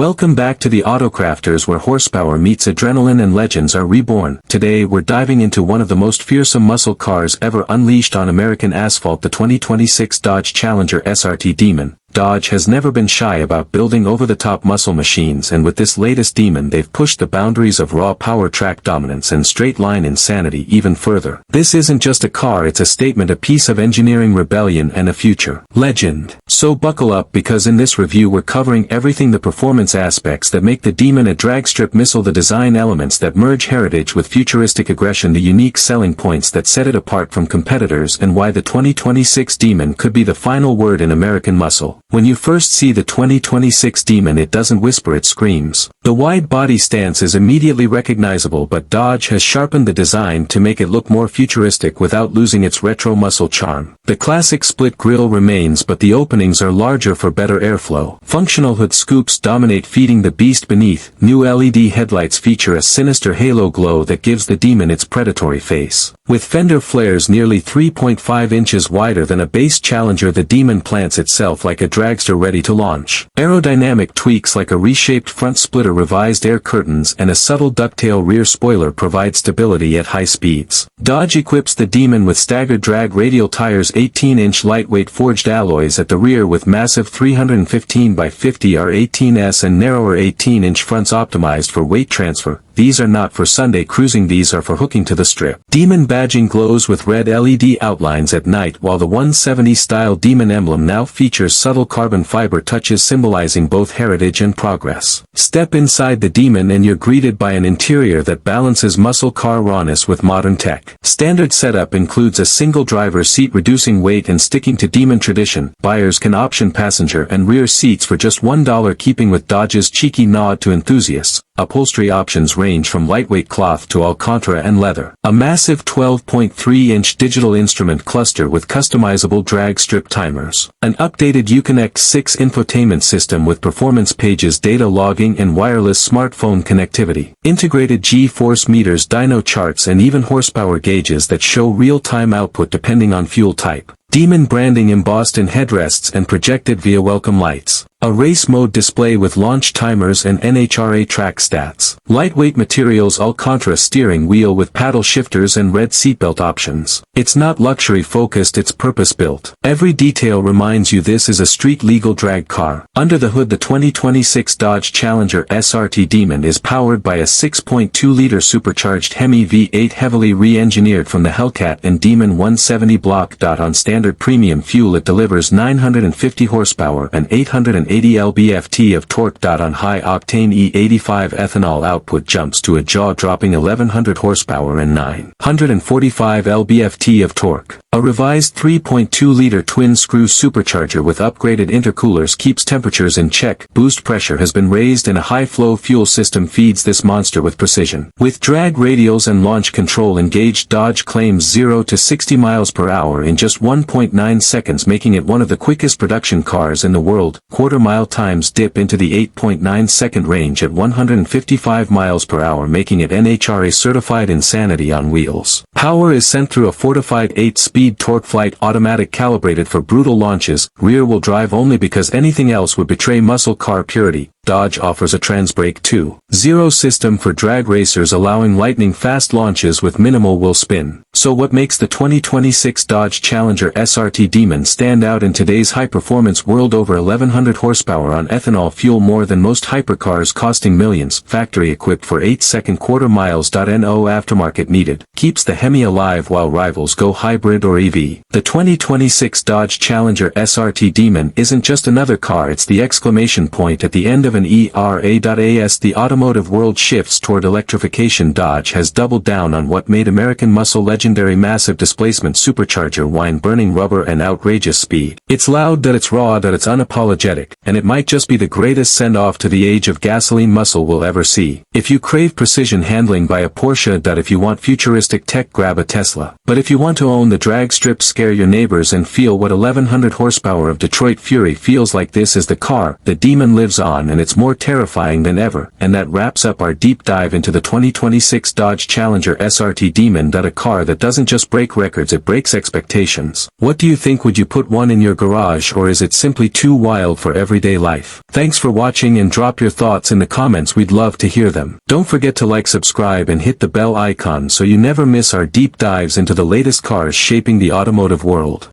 Welcome back to the Autocrafters, where horsepower meets adrenaline and legends are reborn. Today we're diving into one of the most fearsome muscle cars ever unleashed on American asphalt, the 2026 Dodge Challenger SRT Demon. Dodge has never been shy about building over-the-top muscle machines, and with this latest Demon they've pushed the boundaries of raw power track dominance and straight-line insanity even further. This isn't just a car, it's a statement, a piece of engineering rebellion and a future legend. So buckle up, because in this review we're covering everything: the performance aspects that make the Demon a dragstrip missile, the design elements that merge heritage with futuristic aggression, the unique selling points that set it apart from competitors, and why the 2026 Demon could be the final word in American muscle. When you first see the 2026 Demon, it doesn't whisper, it screams. The wide-body stance is immediately recognizable, but Dodge has sharpened the design to make it look more futuristic without losing its retro muscle charm. The classic split grille remains, but the openings are larger for better airflow. Functional hood scoops dominate, feeding the beast beneath. New LED headlights feature a sinister halo glow that gives the Demon its predatory face. With fender flares nearly 3.5 inches wider than a base Challenger, the Demon plants itself like a dragster ready to launch. Aerodynamic tweaks like a reshaped front splitter, revised air curtains, and a subtle ducktail rear spoiler provide stability at high speeds. Dodge equips the Demon with staggered drag radial tires, 18-inch lightweight forged alloys at the rear with massive 315 by 50 R18s, and narrower 18-inch fronts optimized for weight transfer. These are not for Sunday cruising, these are for hooking to the strip. Demon badging glows with red LED outlines at night, while the 170 style Demon emblem now features subtle carbon fiber touches symbolizing both heritage and progress. Step inside the Demon and you're greeted by an interior that balances muscle car rawness with modern tech. Standard setup includes a single driver's seat, reducing weight and sticking to Demon tradition. Buyers can option passenger and rear seats for just $1, keeping with Dodge's cheeky nod to enthusiasts. Upholstery options range from lightweight cloth to Alcantara and leather. A massive 12.3-inch digital instrument cluster with customizable drag strip timers. An updated Uconnect 6 infotainment system with performance pages, data logging, and wireless smartphone connectivity. Integrated G-force meters, dyno charts, and even horsepower gauges that show real-time output depending on fuel type. Demon branding embossed in headrests and projected via welcome lights. A race mode display with launch timers and NHRA track stats. Lightweight materials, Alcantara steering wheel with paddle shifters and red seatbelt options. It's not luxury focused, it's purpose built. Every detail reminds you this is a street legal drag car. Under the hood, the 2026 Dodge Challenger SRT Demon is powered by a 6.2-liter supercharged HEMI V8, heavily re-engineered from the Hellcat and Demon 170 block. On standard premium fuel, it delivers 950 horsepower and 880 lb-ft of torque. On high-octane E85 ethanol, output jumps to a jaw-dropping 1100 horsepower and 945 lb-ft of torque. A revised 3.2-liter twin-screw supercharger with upgraded intercoolers keeps temperatures in check. Boost pressure has been raised and a high-flow fuel system feeds this monster with precision. With drag radials and launch control engaged, Dodge claims 0 to 60 miles per hour in just 1.9 seconds, making it one of the quickest production cars in the world. Quarter-mile times dip into the 8.9-second range at 155 miles per hour, making it NHRA certified insanity on wheels. Power is sent through a fortified 8-speed torque flight automatic calibrated for brutal launches. Rear-wheel drive only, because anything else would betray muscle car purity. Dodge offers a Transbrake 2.0 system for drag racers, allowing lightning-fast launches with minimal wheel spin. So what makes the 2026 Dodge Challenger SRT Demon stand out in today's high-performance world? Over 1100 horsepower on ethanol fuel, more than most hypercars costing millions. Factory equipped for 8-second quarter miles. No aftermarket needed. Keeps the HEMI alive while rivals go hybrid or EV. The 2026 Dodge Challenger SRT Demon isn't just another car, it's the exclamation point at the end of an era. As the automotive world shifts toward electrification, Dodge has doubled down on what made American muscle legendary: massive displacement supercharger, wine-burning rubber, and outrageous speed. It's loud, that it's raw, that it's unapologetic, and it might just be the greatest send-off to the age of gasoline muscle we'll ever see. If you crave precision handling, buy a Porsche. If you want futuristic tech, grab a Tesla. But if you want to own the drag strip, scare your neighbors, and feel what 1100 horsepower of Detroit fury feels like, this is the car the Demon lives on, and and it's more terrifying than ever. And that wraps up our deep dive into the 2026 Dodge Challenger SRT Demon. A car that doesn't just break records, it breaks expectations. What do you think? Would you put one in your garage, or is it simply too wild for everyday life? Thanks for watching, and drop your thoughts in the comments. We'd love to hear them. Don't forget to like, subscribe, and hit the bell icon so you never miss our deep dives into the latest cars shaping the automotive world.